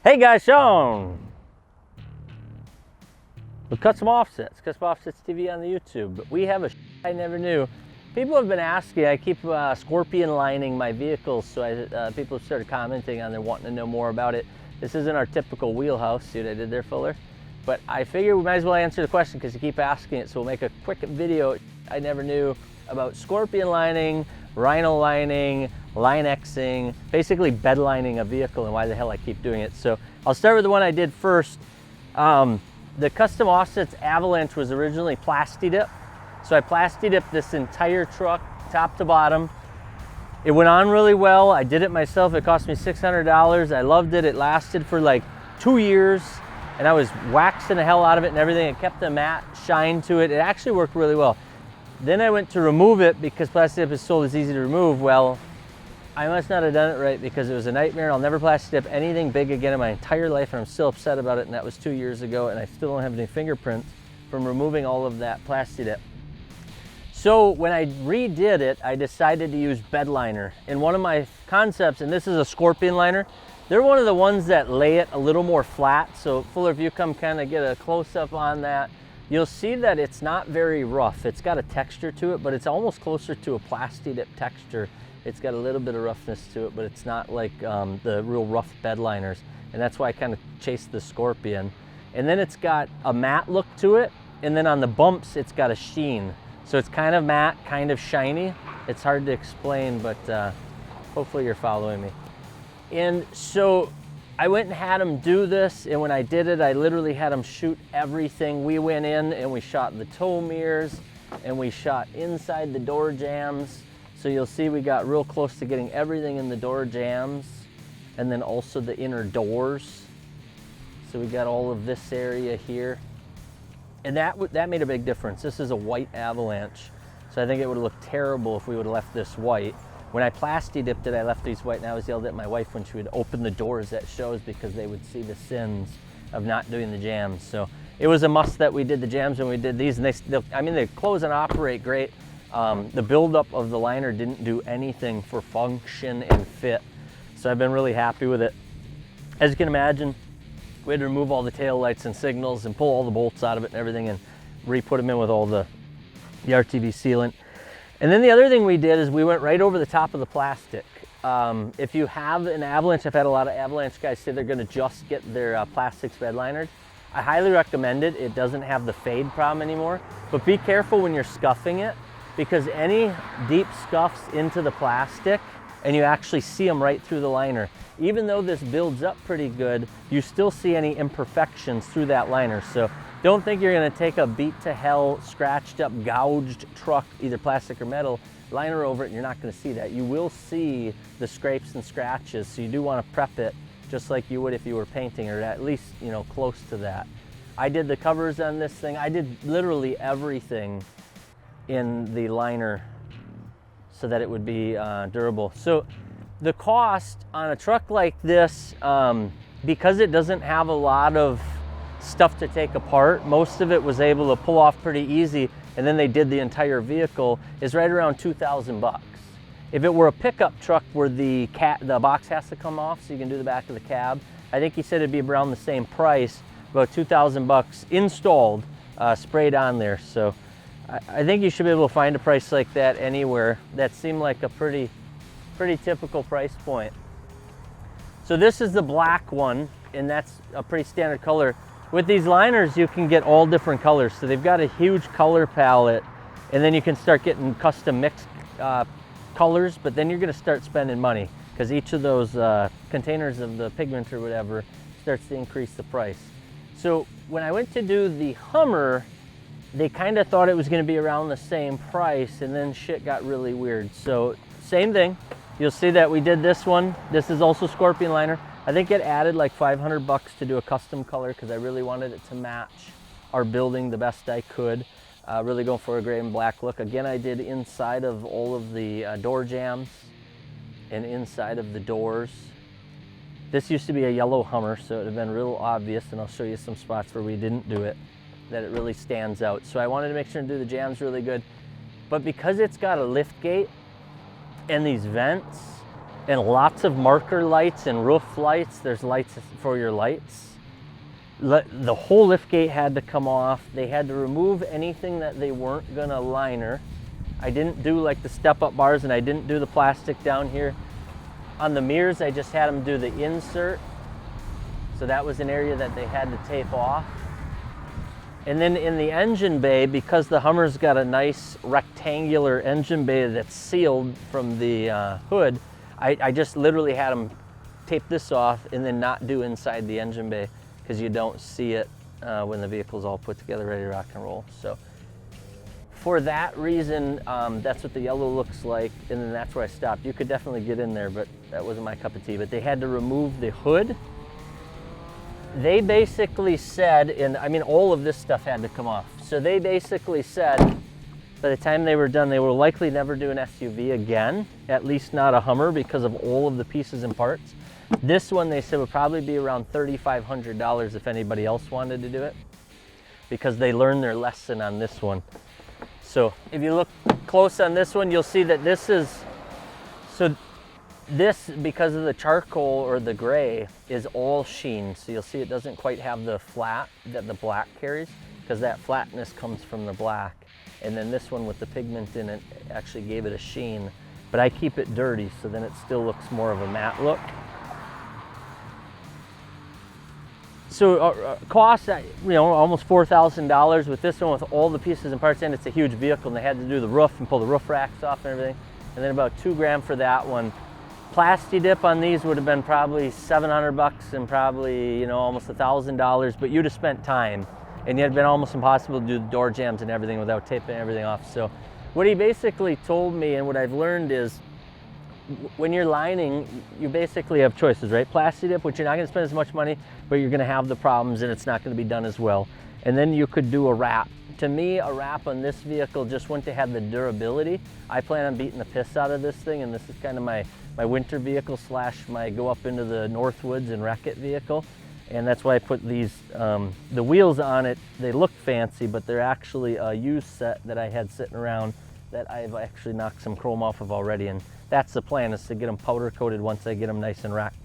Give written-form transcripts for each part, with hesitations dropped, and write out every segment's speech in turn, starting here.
Hey guys, Sean with Custom Offsets TV on the YouTube. But we have a I never knew. People have been asking, I keep scorpion lining my vehicles, so people have started commenting on there wanting to know more about it. This isn't our typical wheelhouse. See what I did there, Fuller? But I figure we might as well answer the question because you keep asking it, so we'll make a quick video I never knew about scorpion lining, rhino lining, line Xing, basically bed lining a vehicle and why the hell I keep doing it. So I'll start with the one I did first. The Custom Offsets Avalanche was originally Plastidip. So I Plastidip this entire truck, top to bottom. It went on really well. I did it myself. It cost me $600. I loved it. It lasted for like 2 years and I was waxing the hell out of it and everything. It kept the matte shine to it. It actually worked really well. Then I went to remove it because Plastidip is sold as easy to remove. Well, I must not have done it right because it was a nightmare. I'll never Plastidip anything big again in my entire life, and I'm still upset about it, and that was 2 years ago, and I still don't have any fingerprints from removing all of that Plastidip. So when I redid it, I decided to use bed liner. And one of my concepts, and this is a scorpion liner, they're one of the ones that lay it a little more flat. So Fuller, if you come kind of get a close-up on that, you'll see that it's not very rough. It's got a texture to it, but it's almost closer to a Plastidip texture. It's got a little bit of roughness to it, but it's not like the real rough bed liners. And that's why I kind of chased the Scorpion. And then it's got a matte look to it. And then on the bumps, it's got a sheen. So it's kind of matte, kind of shiny. It's hard to explain, but hopefully you're following me. And so I went and had them do this. And when I did it, I literally had them shoot everything. We went in and we shot the tow mirrors and we shot inside the door jambs. So you'll see we got real close to getting everything in the door jambs and then also the inner doors. So we got all of this area here. And that made a big difference. This is a white Avalanche. So I think it would have looked terrible if we would have left this white. When I Plastidiped it, I left these white, and I was yelled at my wife when she would open the doors at shows because they would see the sins of not doing the jambs. So it was a must that we did the jambs when we did these, and they close and operate great. The buildup of the liner didn't do anything for function and fit. So I've been really happy with it. As you can imagine, we had to remove all the tail lights and signals and pull all the bolts out of it and everything and re-put them in with all the RTV sealant. And then the other thing we did is we went right over the top of the plastic. If you have an Avalanche, I've had a lot of Avalanche guys say they're gonna just get their plastics bed linered. I highly recommend it. It doesn't have the fade problem anymore, but be careful when you're scuffing it, because any deep scuffs into the plastic and you actually see them right through the liner. Even though this builds up pretty good, you still see any imperfections through that liner. So don't think you're gonna take a beat to hell, scratched up, gouged truck, either plastic or metal, liner over it, and you're not gonna see that. You will see the scrapes and scratches, so you do wanna prep it just like you would if you were painting, or at least, you know, close to that. I did the covers on this thing. I did literally everything in the liner so that it would be durable. So the cost on a truck like this, because it doesn't have a lot of stuff to take apart, most of it was able to pull off pretty easy, and then they did the entire vehicle, is right around 2,000 bucks. If it were a pickup truck where the box has to come off so you can do the back of the cab, I think he said it'd be around the same price, about 2,000 bucks installed, sprayed on there. So I think you should be able to find a price like that anywhere. That seemed like a pretty typical price point. So this is the black one, and that's a pretty standard color. With these liners, you can get all different colors. So they've got a huge color palette, and then you can start getting custom mixed colors, but then you're gonna start spending money because each of those containers of the pigment or whatever starts to increase the price. So when I went to do the Hummer, they kind of thought it was going to be around the same price, and then shit got really weird. So same thing, you'll see that we did this one. This is also Scorpion liner. I think it added like 500 bucks to do a custom color because I really wanted it to match our building the best I could. Really going for a gray and black look. Again, I did inside of all of the door jambs and inside of the doors. This used to be a yellow Hummer, so it would have been real obvious, and I'll show you some spots where we didn't do it, that it really stands out. So I wanted to make sure and do the jambs really good. But because it's got a lift gate and these vents, and lots of marker lights and roof lights. There's lights for your lights. The whole lift gate had to come off. They had to remove anything that they weren't gonna liner. I didn't do like the step-up bars, and I didn't do the plastic down here. On the mirrors, I just had them do the insert. So that was an area that they had to tape off. And then in the engine bay, because the Hummer's got a nice rectangular engine bay that's sealed from the hood, I just literally had them tape this off and then not do inside the engine bay, because you don't see it when the vehicle's all put together, ready to rock and roll. So for that reason, that's what the yellow looks like, and then that's where I stopped. You could definitely get in there, but that wasn't my cup of tea. But they had to remove the hood. They basically said, and I mean, all of this stuff had to come off. So they basically said, by the time they were done, they will likely never do an SUV again, at least not a Hummer, because of all of the pieces and parts. This one, they said, would probably be around $3,500 if anybody else wanted to do it, because they learned their lesson on this one. So if you look close on this one, you'll see that this is, so this, because of the charcoal or the gray, is all sheen. So you'll see it doesn't quite have the flat that the black carries, because that flatness comes from the black. And then this one with the pigment in it actually gave it a sheen. But I keep it dirty, so then it still looks more of a matte look. So cost, almost $4,000 with this one, with all the pieces and parts in. It's a huge vehicle, and they had to do the roof and pull the roof racks off and everything. And then about $2,000 for that one. Plasti dip on these would have been probably $700 and probably, almost $1,000, but you'd have spent time, and it had been almost impossible to do the door jambs and everything without taping everything off. So what he basically told me, and what I've learned, is when you're lining, you basically have choices, right? Plasti dip, which you're not gonna spend as much money, but you're gonna have the problems and it's not gonna be done as well. And then you could do a wrap. To me, a wrap on this vehicle just wouldn't have the durability. I plan on beating the piss out of this thing, and this is kind of my winter vehicle / my go up into the Northwoods and wreck it vehicle. And that's why I put these, the wheels on it. They look fancy, but they're actually a used set that I had sitting around that I've actually knocked some chrome off of already. And that's the plan, is to get them powder coated once I get them nice and wracked.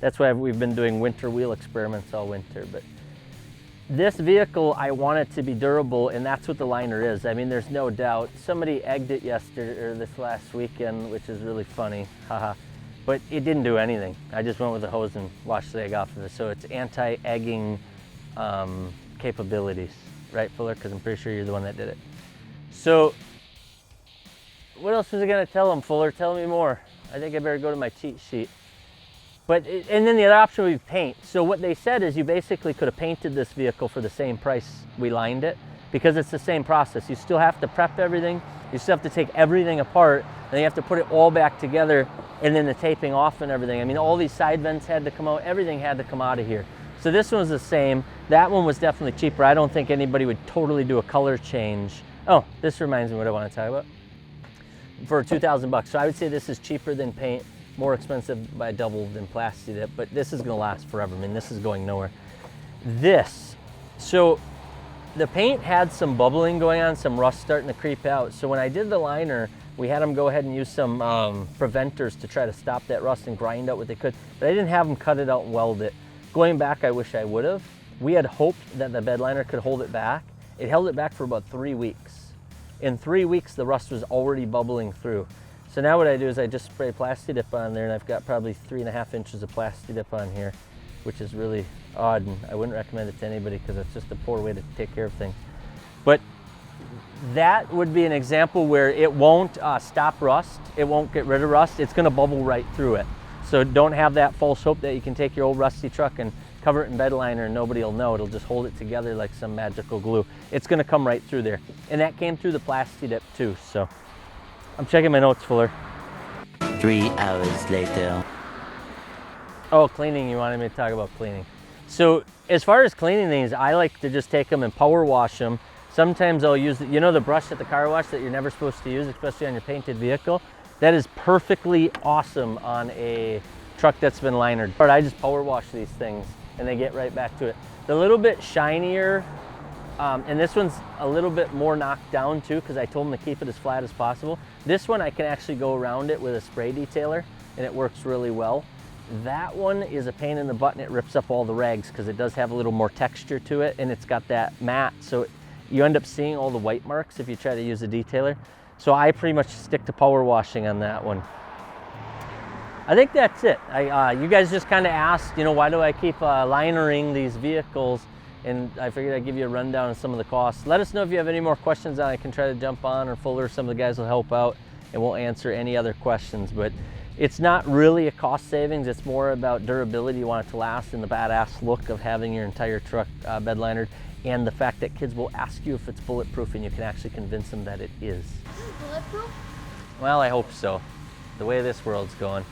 That's why we've been doing winter wheel experiments all winter. But this vehicle, I want it to be durable, and that's what the liner is. I mean, there's no doubt. Somebody egged it yesterday, or this last weekend, which is really funny, haha. But it didn't do anything. I just went with the hose and washed the egg off of it. So it's anti-egging capabilities, right, Fuller? Because I'm pretty sure you're the one that did it. So what else was I gonna tell them, Fuller? Tell me more. I think I better go to my cheat sheet. And then the other option would be paint. So what they said is you basically could have painted this vehicle for the same price we lined it, because it's the same process. You still have to prep everything. You still have to take everything apart, and then you have to put it all back together, and then the taping off and everything. I mean, all these side vents had to come out. Everything had to come out of here. So this one was the same. That one was definitely cheaper. I don't think anybody would totally do a color change. Oh, this reminds me what I want to talk about. For $2,000. So I would say this is cheaper than paint, more expensive by double than plasti dip, but this is gonna last forever. I mean, this is going nowhere. So the paint had some bubbling going on, some rust starting to creep out. So when I did the liner, we had them go ahead and use some preventers to try to stop that rust and grind out what they could, but I didn't have them cut it out and weld it. Going back, I wish I would have. We had hoped that the bed liner could hold it back. It held it back for about 3 weeks. In 3 weeks, the rust was already bubbling through. So now what I do is I just spray plasti dip on there, and I've got probably 3.5 inches of plasti dip on here, which is really odd, and I wouldn't recommend it to anybody because it's just a poor way to take care of things. But that would be an example where it won't stop rust, it won't get rid of rust, it's gonna bubble right through it. So don't have that false hope that you can take your old rusty truck and cover it in bed liner and nobody will know. It'll just hold it together like some magical glue. It's gonna come right through there. And that came through the plasti dip too, so. I'm checking my notes, Fuller. 3 hours later. Oh, cleaning, you wanted me to talk about cleaning. So as far as cleaning these, I like to just take them and power wash them. Sometimes I'll use, the brush at the car wash that you're never supposed to use, especially on your painted vehicle. That is perfectly awesome on a truck that's been linered. But I just power wash these things and they get right back to it. They're a little bit shinier, and this one's a little bit more knocked down too, because I told them to keep it as flat as possible. This one I can actually go around it with a spray detailer, and it works really well. That one is a pain in the butt and it rips up all the rags because it does have a little more texture to it, and it's got that matte, so you end up seeing all the white marks if you try to use a detailer. So I pretty much stick to power washing on that one. I think that's it. You guys just kind of asked, you know, why do I keep linering these vehicles? And I figured I'd give you a rundown of some of the costs. Let us know if you have any more questions that I can try to jump on, or Fuller, some of the guys will help out and we'll answer any other questions. But it's not really a cost savings, it's more about durability. You want it to last, and the badass look of having your entire truck bed linered, and the fact that kids will ask you if it's bulletproof and you can actually convince them that it is. Is it bulletproof? Well, I hope so, the way this world's going.